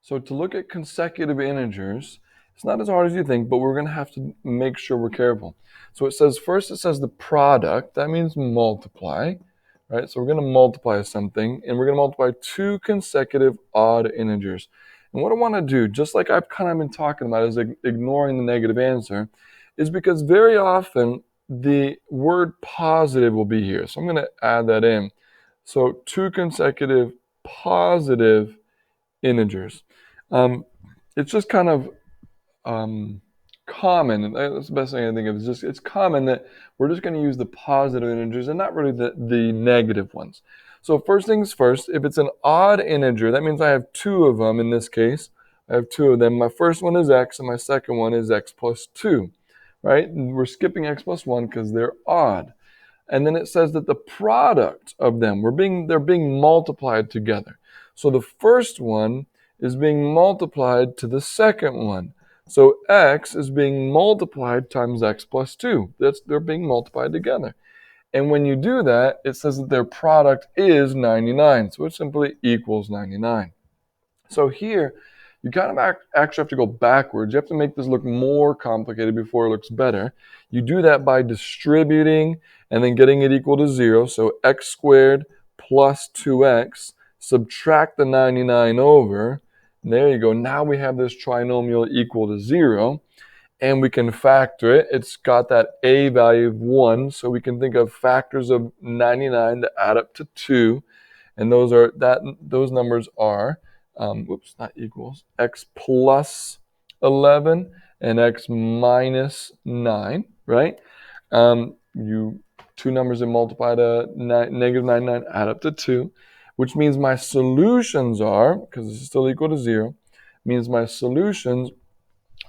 So to look at consecutive integers, it's not as hard as you think, but we're going to have to make sure we're careful. So it says the product. That means multiply, right? So we're going to multiply something, and we're going to multiply two consecutive odd integers. And what I want to do, just like I've kind of been talking about, is ignoring the negative answer, is because very often the word positive will be here. So I'm going to add that in. So two consecutive positive integers. It's just kind of common, and that's the best thing I think of. It's common that we're just going to use the positive integers and not really the negative ones. So first things first, if it's an odd integer, that means I have two of them in this case. I have two of them. My first one is x, and my second one is x plus 2, right? And we're skipping x plus 1 because they're odd. And then it says that the product of them, they're being multiplied together. So the first one is being multiplied to the second one. So x is being multiplied times x plus 2. They're being multiplied together. And when you do that, it says that their product is 99. So it simply equals 99. So here, you kind of actually have to go backwards. You have to make this look more complicated before it looks better. You do that by distributing and then getting it equal to 0. So x squared plus 2x, subtract the 99 over. And there you go. Now we have this trinomial equal to 0. And we can factor it. It's got that a value of 1. So we can think of factors of 99 to add up to 2. And those numbers are not equals, x plus 11 and x minus 9, right? Two numbers that multiply to negative 99 add up to 2, which means my solutions are, because this is still equal to 0, means my solutions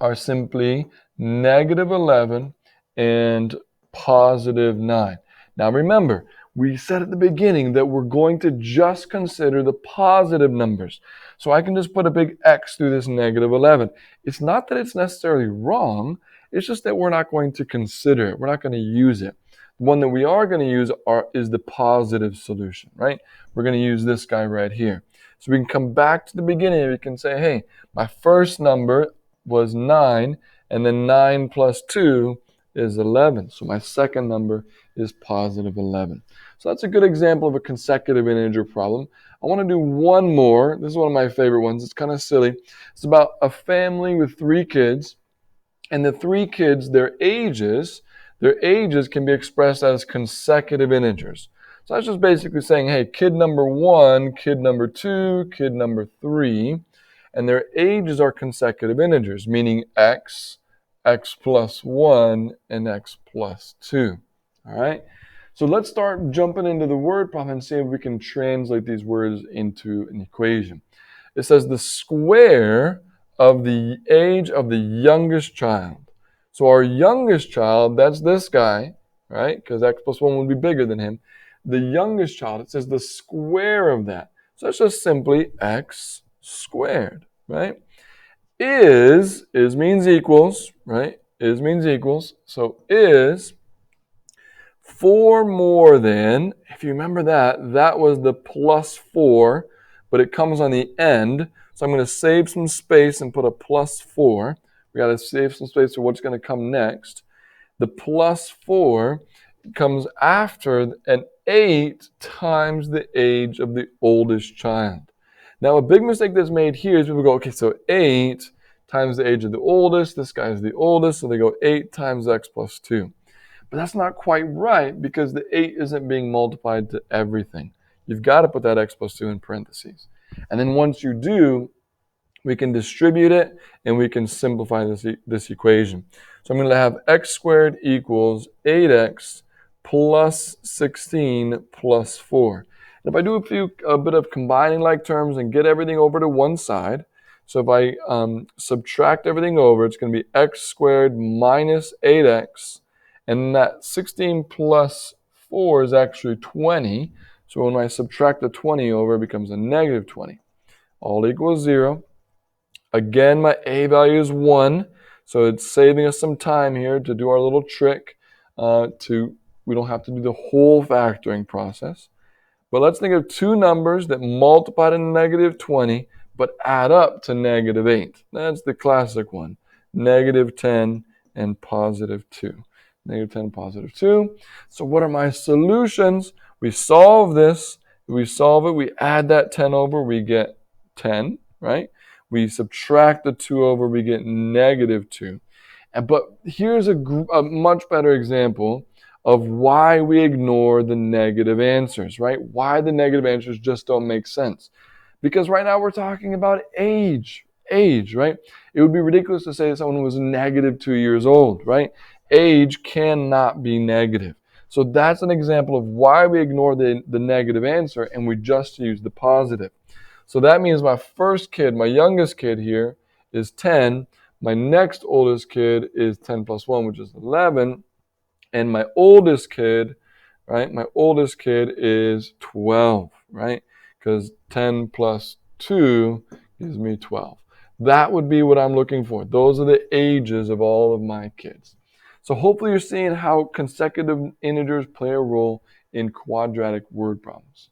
are simply negative 11 and positive 9. Now remember, we said at the beginning that we're going to just consider the positive numbers. So I can just put a big X through this negative 11. It's not that it's necessarily wrong. It's just that we're not going to consider it. We're not going to use it. The one that we are going to use is the positive solution, right? We're going to use this guy right here. So we can come back to the beginning and we can say, hey, my first number was 9, and then 9 plus 2 is 11. So my second number is positive 11. So that's a good example of a consecutive integer problem. I want to do one more. This is one of my favorite ones. It's kind of silly. It's about a family with 3 kids, and the 3 kids, their ages can be expressed as consecutive integers. So that's just basically saying, hey, kid number 1, kid number 2, kid number 3, and their ages are consecutive integers, meaning x, x plus 1, and x plus 2. All right? So let's start jumping into the word problem and see if we can translate these words into an equation. It says the square of the age of the youngest child. So our youngest child, that's this guy, right? Because x plus 1 would be bigger than him. The youngest child, it says the square of that. So that's just simply x squared, right? Is means equals, right? Is means equals. So is 4 more than, if you remember that was the plus 4, but it comes on the end. So I'm going to save some space and put a plus 4. We got to save some space for what's going to come next. The plus 4 comes after an 8 times the age of the oldest child. Now, a big mistake that's made here is people go, okay, so 8 times the age of the oldest. This guy's the oldest, so they go 8 times x plus 2. But that's not quite right because the 8 isn't being multiplied to everything. You've got to put that x plus 2 in parentheses. And then once you do, we can distribute it and we can simplify this equation. So I'm going to have x squared equals 8x plus 16 plus 4. And if I do a bit of combining like terms and get everything over to one side, so if I subtract everything over, it's going to be x squared minus 8x. And that 16 plus 4 is actually 20. So when I subtract the 20 over, it becomes a negative 20. All equals 0. Again, my a value is 1. So it's saving us some time here to do our little trick. We don't have to do the whole factoring process. But let's think of two numbers that multiply to negative 20, but add up to -8. That's the classic one. -10 and +2. -10 and +2. So what are my solutions? We solve this. We solve it. We add that 10 over. We get 10, right? We subtract the 2 over. We get -2. But here's a much better example of why we ignore the negative answers, right? Why the negative answers just don't make sense. Because right now we're talking about age, right? It would be ridiculous to say that someone was -2 years old, right? Age cannot be negative. So that's an example of why we ignore the negative answer and we just use the positive. So that means my first kid, my youngest kid here, is 10. My next oldest kid is 10 plus 1, which is 11. And my oldest kid, right? My oldest kid is 12, right? Because 10 plus 2 gives me 12. That would be what I'm looking for. Those are the ages of all of my kids. So hopefully you're seeing how consecutive integers play a role in quadratic word problems.